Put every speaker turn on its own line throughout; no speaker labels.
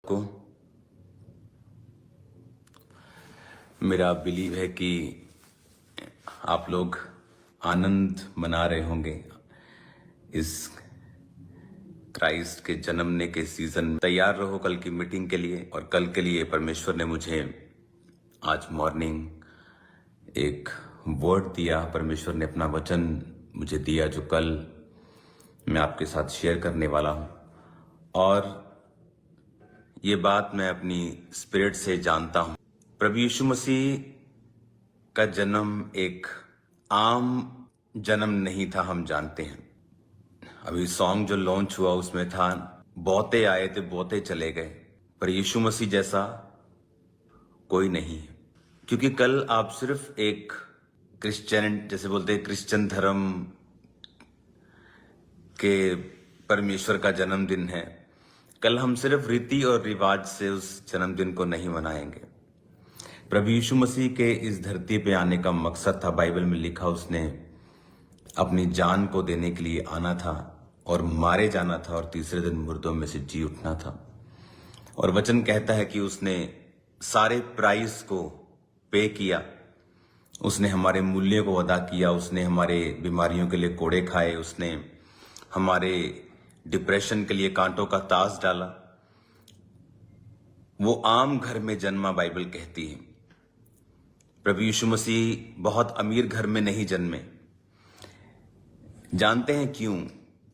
को मेरा बिलीव है कि आप लोग आनंद मना रहे होंगे इस क्राइस्ट के जन्मने के सीजन में। तैयार रहो कल की मीटिंग के लिए। और कल के लिए परमेश्वर ने मुझे आज मॉर्निंग एक वर्ड दिया। परमेश्वर ने अपना वचन मुझे दिया जो कल मैं आपके साथ शेयर करने वाला हूं। और ये बात मैं अपनी स्पिरिट से जानता हूं। प्रभु यीशु मसीह का जन्म एक आम जन्म नहीं था, हम जानते हैं। अभी सॉन्ग जो लॉन्च हुआ उसमें था, बहुते आए थे बहुते चले गए, पर यीशु मसीह जैसा कोई नहीं है। क्योंकि कल आप सिर्फ एक क्रिश्चियन, जैसे बोलते हैं क्रिश्चियन धर्म के परमेश्वर का जन्मदिन है। कल हम सिर्फ रीति और रिवाज से उस जन्मदिन को नहीं मनाएंगे। प्रभु यीशु मसीह के इस धरती पे आने का मकसद था, बाइबल में लिखा, उसने अपनी जान को देने के लिए आना था और मारे जाना था और तीसरे दिन मुर्दों में से जी उठना था। और वचन कहता है कि उसने सारे प्राइस को पे किया, उसने हमारे मूल्य को अदा किया, उसने हमारे बीमारियों के लिए कोड़े खाए, उसने हमारे डिप्रेशन के लिए कांटों का ताज डाला। वो आम घर में जन्मा, बाइबल कहती है। प्रभु यीशु मसीह बहुत अमीर घर में नहीं जन्मे। जानते हैं क्यों?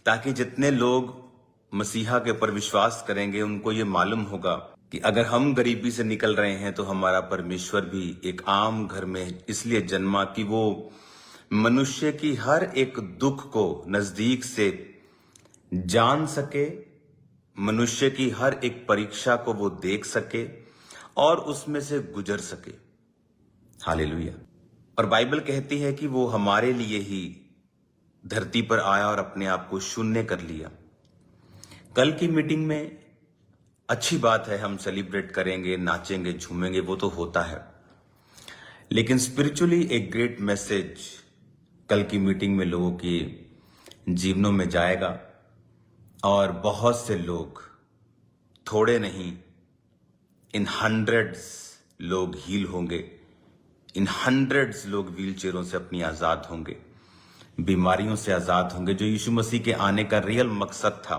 ताकि जितने लोग मसीहा के ऊपर विश्वास करेंगे उनको ये मालूम होगा कि अगर हम गरीबी से निकल रहे हैं तो हमारा परमेश्वर भी एक आम घर में इसलिए जन्मा कि वो मनुष्य की हर एक दुख को नजदीक से जान सके, मनुष्य की हर एक परीक्षा को वो देख सके और उसमें से गुजर सके। हालेलुया। और बाइबल कहती है कि वो हमारे लिए ही धरती पर आया और अपने आप को शून्य कर लिया। कल की मीटिंग में अच्छी बात है, हम सेलिब्रेट करेंगे, नाचेंगे, झूमेंगे, वो तो होता है, लेकिन स्पिरिचुअली एक ग्रेट मैसेज कल की मीटिंग में लोगों के जीवनों में जाएगा। और बहुत से लोग, थोड़े नहीं, इन हंड्रेड्स लोग हील होंगे, इन हंड्रेड्स लोग व्हील चेयरों से अपनी आजाद होंगे, बीमारियों से आजाद होंगे। जो यीशु मसीह के आने का रियल मकसद था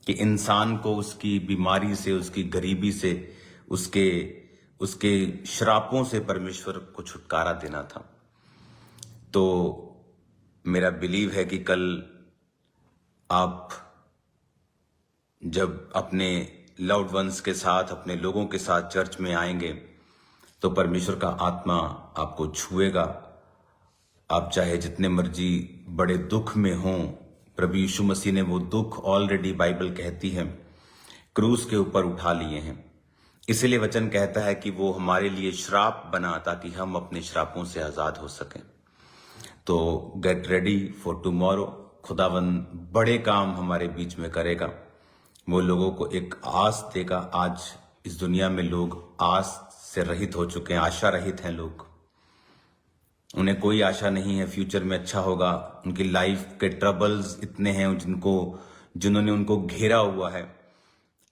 कि इंसान को उसकी बीमारी से, उसकी गरीबी से, उसके श्रापों से परमेश्वर को छुटकारा देना था। तो मेरा बिलीव है कि कल आप जब अपने लव्ड वंस के साथ, अपने लोगों के साथ चर्च में आएंगे तो परमेश्वर का आत्मा आपको छुएगा। आप चाहे जितने मर्जी बड़े दुख में हों, प्रभु यीशु मसीह ने वो दुख ऑलरेडी, बाइबल कहती है, क्रूस के ऊपर उठा लिए हैं। इसीलिए वचन कहता है कि वो हमारे लिए श्राप बना ताकि हम अपने श्रापों से आजाद हो सकें। तो गेट रेडी फॉर टुमारो। खुदावंद बड़े काम हमारे बीच में करेगा। वो लोगों को एक आस देगा। आज इस दुनिया में लोग आस से रहित हो चुके हैं, आशा रहित हैं लोग। उन्हें कोई आशा नहीं है फ्यूचर में अच्छा होगा। उनकी लाइफ के ट्रबल्स इतने हैं जिन्होंने उनको घेरा हुआ है।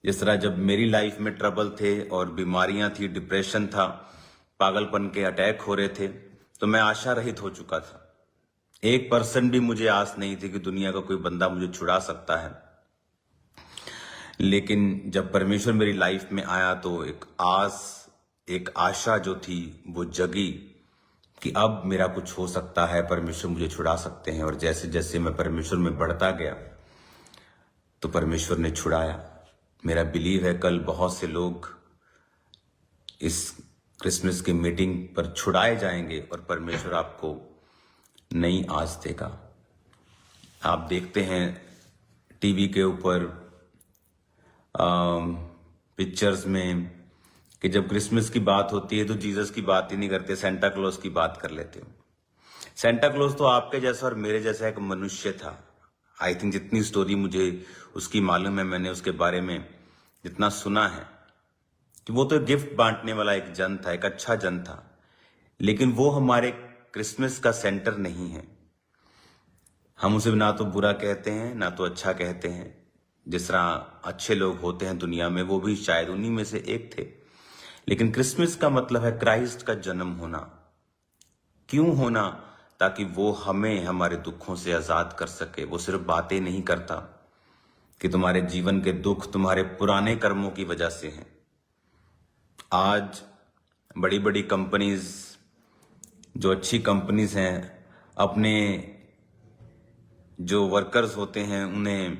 जिस तरह जब मेरी लाइफ में ट्रबल थे और बीमारियां थी, डिप्रेशन था, पागलपन के अटैक हो रहे थे, तो मैं आशा रहित हो चुका था। 1% भी मुझे आस नहीं थी कि दुनिया का कोई बंदा मुझे छुड़ा सकता है। लेकिन जब परमेश्वर मेरी लाइफ में आया तो एक आस, एक आशा जो थी वो जगी कि अब मेरा कुछ हो सकता है, परमेश्वर मुझे छुड़ा सकते हैं। और जैसे जैसे मैं परमेश्वर में बढ़ता गया तो परमेश्वर ने छुड़ाया। मेरा बिलीव है कल बहुत से लोग इस क्रिसमस की मीटिंग पर छुड़ाए जाएंगे और परमेश्वर आपको नई आस देगा। आप देखते हैं टीवी के ऊपर पिक्चर्स में कि जब क्रिसमस की बात होती है तो जीसस की बात ही नहीं करते, सेंटा क्लॉज की बात कर लेते हो। सेंटा क्लॉज तो आपके जैसा और मेरे जैसा एक मनुष्य था। आई थिंक जितनी स्टोरी मुझे उसकी मालूम है, मैंने उसके बारे में जितना सुना है, कि वो तो गिफ्ट बांटने वाला एक जन था, एक अच्छा जन था। लेकिन वो हमारे क्रिसमस का सेंटर नहीं है। हम उसे ना तो बुरा कहते हैं ना तो अच्छा कहते हैं। जिस तरह अच्छे लोग होते हैं दुनिया में, वो भी शायद उन्हीं में से एक थे। लेकिन क्रिसमस का मतलब है क्राइस्ट का जन्म होना। क्यों होना? ताकि वो हमें हमारे दुखों से आजाद कर सके। वो सिर्फ बातें नहीं करता कि तुम्हारे जीवन के दुख तुम्हारे पुराने कर्मों की वजह से हैं। आज बड़ी बड़ी कंपनीज, जो अच्छी कंपनीज हैं, अपने जो वर्कर्स होते हैं उन्हें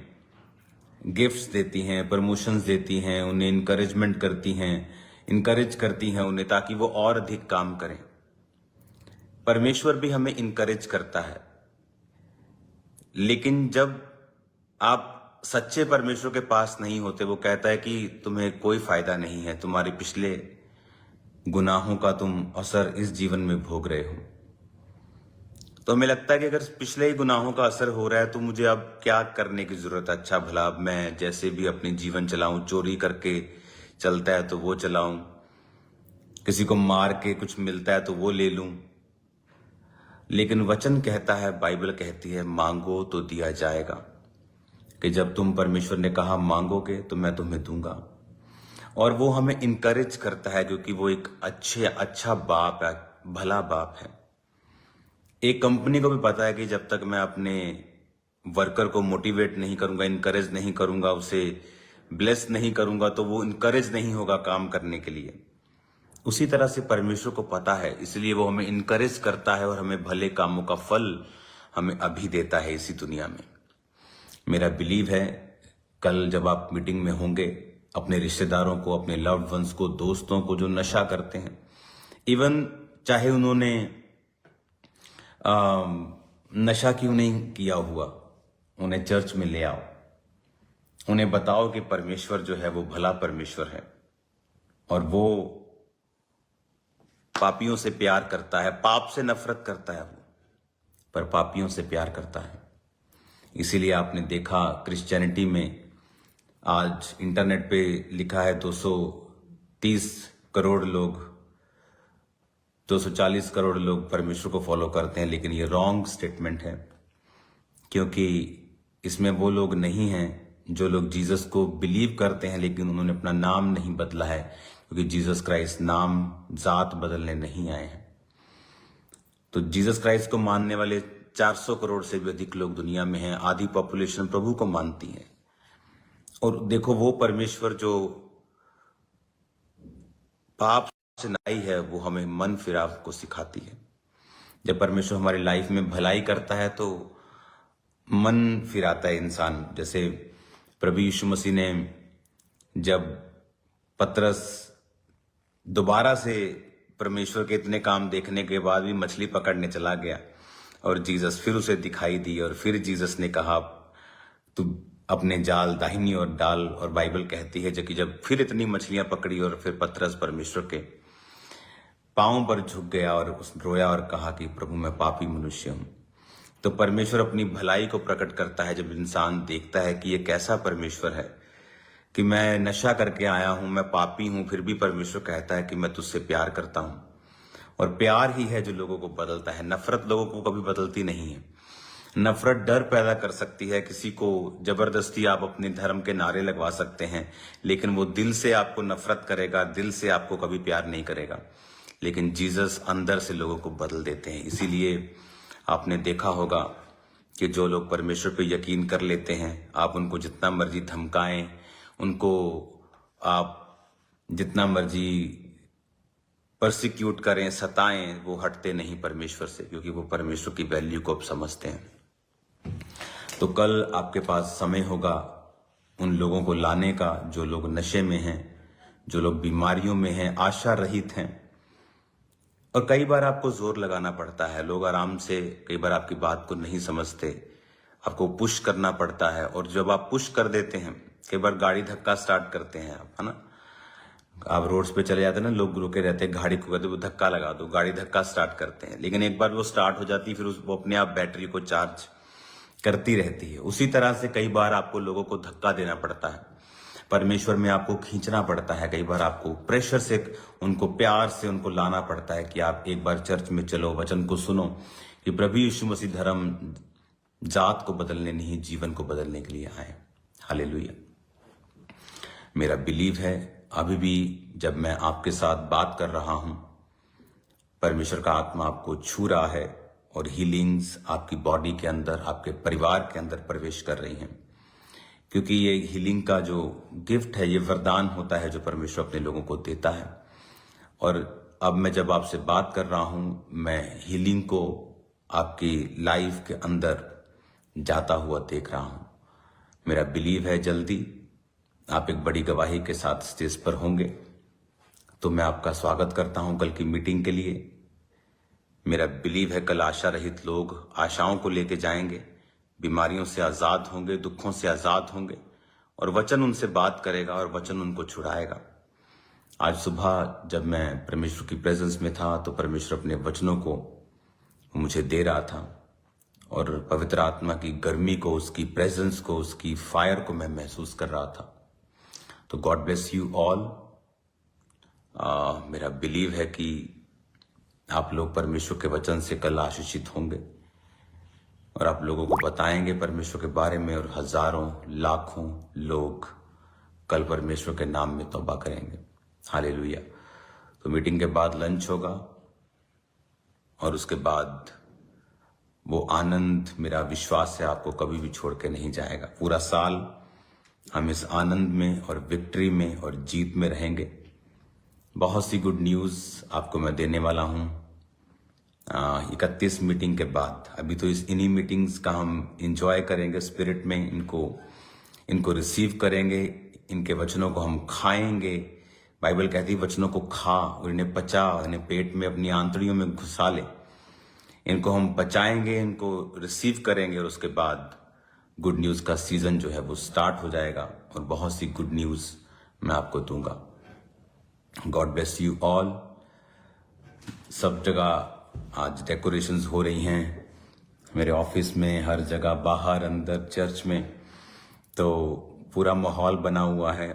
गिफ्ट्स देती हैं, प्रमोशंस देती हैं, उन्हें इनकरेजमेंट करती हैं, इनकरेज करती हैं उन्हें, ताकि वो और अधिक काम करें। परमेश्वर भी हमें इनकरेज करता है। लेकिन जब आप सच्चे परमेश्वर के पास नहीं होते, वो कहता है कि तुम्हें कोई फायदा नहीं है, तुम्हारे पिछले गुनाहों का तुम असर इस जीवन में भोग रहे हो। तो हमें लगता है कि अगर पिछले ही गुनाहों का असर हो रहा है तो मुझे अब क्या करने की जरूरत है। अच्छा भला अब मैं जैसे भी अपनी जीवन चलाऊं, चोरी करके चलता है तो वो चलाऊं, किसी को मार के कुछ मिलता है तो वो ले लूं। लेकिन वचन कहता है, बाइबल कहती है, मांगो तो दिया जाएगा। कि जब तुम, परमेश्वर ने कहा मांगोगे तो मैं तुम्हें दूंगा। और वो हमें इनकरेज करता है क्योंकि वो एक अच्छा बाप है, भला बाप है। एक कंपनी को भी पता है कि जब तक मैं अपने वर्कर को मोटिवेट नहीं करूंगा, इनकरेज नहीं करूंगा, उसे ब्लेस नहीं करूंगा, तो वो इनकरेज नहीं होगा काम करने के लिए। उसी तरह से परमेश्वर को पता है, इसलिए वो हमें इनकरेज करता है और हमें भले कामों का फल हमें अभी देता है इसी दुनिया में। मेरा बिलीव है कल जब आप मीटिंग में होंगे, अपने रिश्तेदारों को, अपने लव्ड वंस को, दोस्तों को जो नशा करते हैं, इवन चाहे उन्होंने नशा क्यों नहीं किया हुआ, उन्हें चर्च में ले आओ। उन्हें बताओ कि परमेश्वर जो है वो भला परमेश्वर है और वो पापियों से प्यार करता है। पाप से नफरत करता है वो, पर पापियों से प्यार करता है। इसीलिए आपने देखा क्रिश्चियनिटी में आज इंटरनेट पे लिखा है 230 करोड़ लोग, 240 करोड़ लोग परमेश्वर को फॉलो करते हैं। लेकिन ये रॉन्ग स्टेटमेंट है, क्योंकि इसमें वो लोग नहीं हैं जो लोग जीसस को बिलीव करते हैं लेकिन उन्होंने अपना नाम नहीं बदला है, क्योंकि जीसस क्राइस्ट नाम जात बदलने नहीं आए हैं। तो जीसस क्राइस्ट को मानने वाले 400 करोड़ से भी अधिक लोग दुनिया में हैं। आधी पॉपुलेशन प्रभु को मानती है। और देखो, वो परमेश्वर जो पाप से नाई है, वो हमें मन फिराव को सिखाती है। जब परमेश्वर हमारी लाइफ में भलाई करता है तो मन फिराता है इंसान। जैसे प्रभु यीशु मसीह ने, जब पतरस दोबारा से परमेश्वर के इतने काम देखने के बाद भी मछली पकड़ने चला गया और जीसस फिर उसे दिखाई दी, और फिर जीसस ने कहा तू अपने जाल दाहिनी ओर डाल। और बाइबल कहती है कि जब फिर इतनी मछलियां पकड़ी और फिर पतरस परमेश्वर के पांव पर झुक गया और रोया और कहा कि प्रभु मैं पापी मनुष्य हूं। तो परमेश्वर अपनी भलाई को प्रकट करता है जब इंसान देखता है कि ये कैसा परमेश्वर है, कि मैं नशा करके आया हूं, मैं पापी हूं, फिर भी परमेश्वर कहता है कि मैं तुझसे प्यार करता हूं। और प्यार ही है जो लोगों को बदलता है। नफरत लोगों को कभी बदलती नहीं है। नफरत डर पैदा कर सकती है, किसी को जबरदस्ती आप अपने धर्म के नारे लगवा सकते हैं, लेकिन वो दिल से आपको नफरत करेगा, दिल से आपको कभी प्यार नहीं करेगा। लेकिन जीसस अंदर से लोगों को बदल देते हैं। इसीलिए आपने देखा होगा कि जो लोग परमेश्वर पे यकीन कर लेते हैं, आप उनको जितना मर्जी धमकाएं, उनको आप जितना मर्जी परसिक्यूट करें, सताएं, वो हटते नहीं परमेश्वर से, क्योंकि वो परमेश्वर की वैल्यू को अब समझते हैं। तो कल आपके पास समय होगा उन लोगों को लाने का जो लोग नशे में हैं, जो लोग बीमारियों में हैं, आशा रहित हैं। और कई बार आपको जोर लगाना पड़ता है। लोग आराम से कई बार आपकी बात को नहीं समझते, आपको पुश करना पड़ता है। और जब आप पुश कर देते हैं, कई बार गाड़ी धक्का स्टार्ट करते हैं आप, है ना, आप रोड्स पे चले जाते हैं ना, लोग रुके रहते हैं, गाड़ी को कहते वो धक्का लगा दो, गाड़ी धक्का स्टार्ट करते हैं। लेकिन एक बार वो स्टार्ट हो जाती है, फिर वो अपने आप बैटरी को चार्ज करती रहती है। उसी तरह से कई बार आपको लोगों को धक्का देना पड़ता है, परमेश्वर में आपको खींचना पड़ता है। कई बार आपको प्रेशर से, उनको प्यार से उनको लाना पड़ता है कि आप एक बार चर्च में चलो, वचन को सुनो कि प्रभु यीशु मसीह धर्म जात को बदलने नहीं, जीवन को बदलने के लिए आए। हालेलुया। मेरा बिलीव है अभी भी जब मैं आपके साथ बात कर रहा हूं, परमेश्वर का आत्मा आपको छू रहा है और हीलिंग्स आपकी बॉडी के अंदर, आपके परिवार के अंदर प्रवेश कर रही हैं, क्योंकि ये हीलिंग का जो गिफ्ट है, ये वरदान होता है जो परमेश्वर अपने लोगों को देता है। और अब मैं जब आपसे बात कर रहा हूं, मैं हीलिंग को आपकी लाइफ के अंदर जाता हुआ देख रहा हूं। मेरा बिलीव है जल्दी आप एक बड़ी गवाही के साथ स्टेज पर होंगे, तो मैं आपका स्वागत करता हूं कल की मीटिंग के लिए। मेरा बिलीव है कल आशा रहित लोग आशाओं को लेके जाएंगे, बीमारियों से आजाद होंगे, दुखों से आजाद होंगे, और वचन उनसे बात करेगा और वचन उनको छुड़ाएगा। आज सुबह जब मैं परमेश्वर की प्रेजेंस में था तो परमेश्वर अपने वचनों को मुझे दे रहा था और पवित्र आत्मा की गर्मी को, उसकी प्रेजेंस को, उसकी फायर को मैं महसूस कर रहा था। तो गॉड ब्लेस यू ऑल। मेरा बिलीव है कि आप लोग परमेश्वर के वचन से कल आशीषित होंगे और आप लोगों को बताएंगे परमेश्वर के बारे में, और हजारों लाखों लोग कल परमेश्वर के नाम में तौबा करेंगे। हालेलुया। तो मीटिंग के बाद लंच होगा और उसके बाद वो आनंद, मेरा विश्वास है, आपको कभी भी छोड़ के नहीं जाएगा। पूरा साल हम इस आनंद में और विक्ट्री में और जीत में रहेंगे। बहुत सी गुड न्यूज़ आपको मैं देने वाला हूँ 31 मीटिंग के बाद। अभी तो इन्हीं मीटिंग्स का हम इंजॉय करेंगे स्पिरिट में, इनको रिसीव करेंगे, इनके वचनों को हम खाएंगे। बाइबल कहती है वचनों को खा और इन्हें पचा, इन्हें पेट में अपनी आंतड़ियों में घुसा ले। इनको हम पचाएंगे, इनको रिसीव करेंगे और उसके बाद गुड न्यूज़ का सीजन जो है वो स्टार्ट हो जाएगा और बहुत सी गुड न्यूज़ मैं आपको दूंगा। God bless you all. सब जगह आज डेकोरेशंस हो रही हैं, मेरे ऑफिस में, हर जगह, बाहर, अंदर, चर्च में, तो पूरा माहौल बना हुआ है।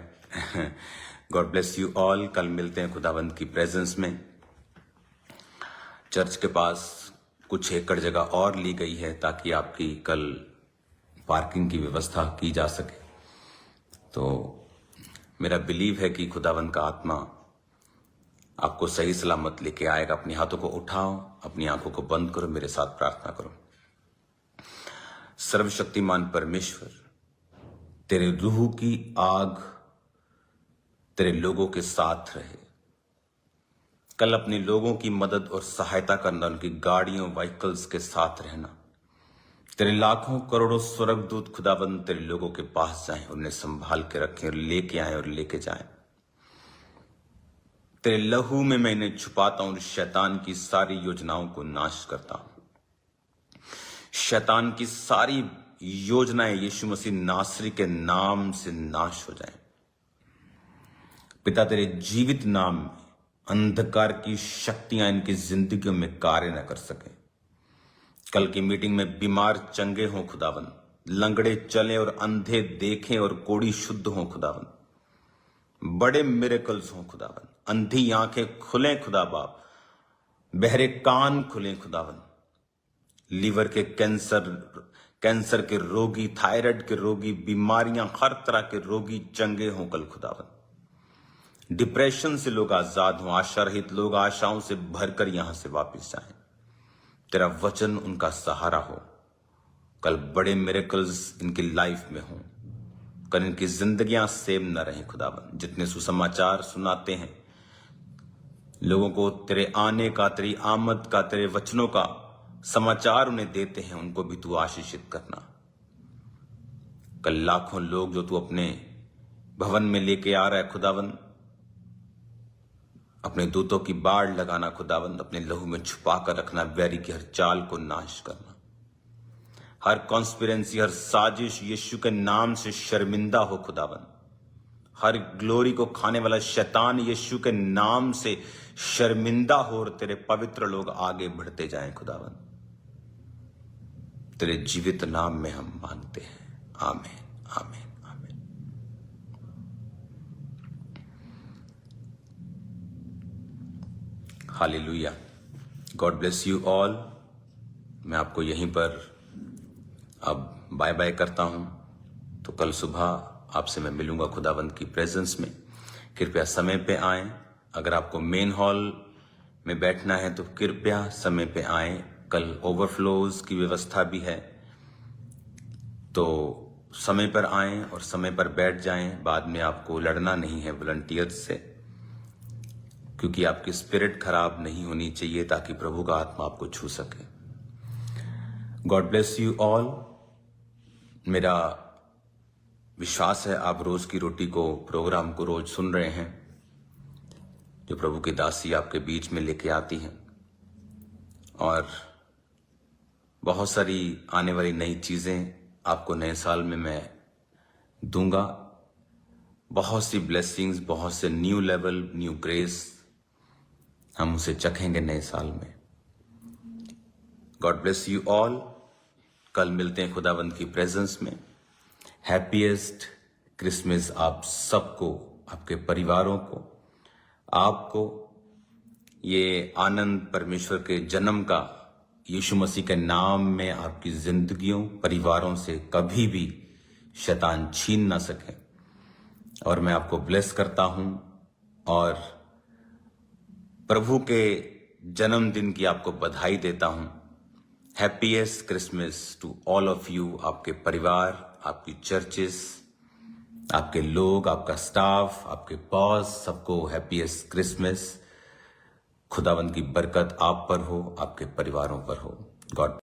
God bless you all. कल मिलते हैं खुदावंद की प्रेजेंस में। चर्च के पास कुछ एकड़ जगह और ली गई है ताकि आपकी कल पार्किंग की व्यवस्था की जा सके। तो मेरा बिलीव है कि खुदावंद का आत्मा आपको सही सलामत लेके आएगा। अपने हाथों को उठाओ, अपनी आंखों को बंद करो, मेरे साथ प्रार्थना करो। सर्वशक्तिमान परमेश्वर, तेरे रूह की आग तेरे लोगों के साथ रहे। कल अपने लोगों की मदद और सहायता करना, उनकी गाड़ियों, व्हीकल्स के साथ रहना। तेरे लाखों करोड़ों स्वर्गदूत खुदाबंद तेरे लोगों के पास जाएं, उन्हें संभाल के रखें और लेके आए और लेके जाएं। तेरे लहू में मैं इन्हें छुपाता हूं, शैतान की सारी योजनाओं को नाश करता हूं। शैतान की सारी योजनाएं यीशु मसीह नासरी के नाम से नाश हो जाएं। पिता, तेरे जीवित नाम में अंधकार की शक्तियां इनकी जिंदगियों में कार्य न कर सके। कल की मीटिंग में बीमार चंगे हों खुदावन, लंगड़े चलें और अंधे देखें और कोढ़ी शुद्ध हों खुदावन। बड़े मिरेकल्स हों खुदावन, अंधी आंखें खुलें खुदा बाप, बहरे कान खुलें खुदावन। लीवर के कैंसर के रोगी, थायराइड के रोगी, बीमारियां, हर तरह के रोगी चंगे हों कल खुदावन। डिप्रेशन से लोग आजाद हों, आशा रहित लोग आशाओं से भरकर यहां से वापस जाएं। तेरा वचन उनका सहारा हो। कल बड़े मिरेकल्स इनकी लाइफ में हों। कल इनकी जिंदगियां सेम न रहें खुदावन। जितने सुसमाचार सुनाते हैं लोगों को, तेरे आने का, तेरी आमद का, तेरे वचनों का समाचार उन्हें देते हैं, उनको भी तू आशीषित करना। कल लाखों लोग जो तू अपने भवन में लेके आ रहा है खुदावन, अपने दूतों की बाढ़ लगाना खुदावंद, अपने लहू में छुपा कर रखना, वैरी की हर चाल को नाश करना। हर कॉन्स्पिरेंसी, हर साजिश यीशु के नाम से शर्मिंदा हो खुदावंद। हर ग्लोरी को खाने वाला शैतान यीशु के नाम से शर्मिंदा हो और तेरे पवित्र लोग आगे बढ़ते जाएं खुदावंद। तेरे जीवित नाम में हम मांगते हैं, आमीन, आमीन, आमीन। Hallelujah. God bless you all. मैं आपको यहीं पर अब बाय बाय करता हूं। तो कल सुबह आपसे मैं मिलूंगा खुदावंद की प्रेजेंस में। कृपया समय पे आएं। अगर आपको मेन हॉल में बैठना है तो कृपया समय पे आएं। कल ओवरफ्लोज की व्यवस्था भी है, तो समय पर आएं और समय पर बैठ जाएं। बाद में आपको लड़ना नहीं है वॉलंटियर्स से, क्योंकि आपकी स्पिरिट खराब नहीं होनी चाहिए ताकि प्रभु का आत्मा आपको छू सके। God bless you all. मेरा विश्वास है आप रोज की रोटी को प्रोग्राम को रोज सुन रहे हैं, जो प्रभु की दासी आपके बीच में लेके आती हैं, और बहुत सारी आने वाली नई चीजें आपको नए साल में मैं दूंगा। बहुत सी ब्लेसिंग्स, बहुत से न्यू लेवल, न्यू ग्रेस हम उसे चखेंगे नए साल में। God bless you all. कल मिलते हैं खुदावंद की प्रेजेंस में। हैप्पीएस्ट क्रिसमस आप सबको, आपके परिवारों को, आपको। ये आनंद परमेश्वर के जन्म का यीशु मसीह के नाम में आपकी जिंदगियों, परिवारों से कभी भी शैतान छीन ना सके। और मैं आपको ब्लेस करता हूं और प्रभु के जन्मदिन की आपको बधाई देता हूं। Happiest Christmas to all of you. आपके परिवार, आपकी चर्चेस, आपके लोग, आपका स्टाफ, आपके बॉस, सबको हैप्पीएस्ट क्रिसमस। खुदावंद की बरकत आप पर हो, आपके परिवारों पर हो। गॉड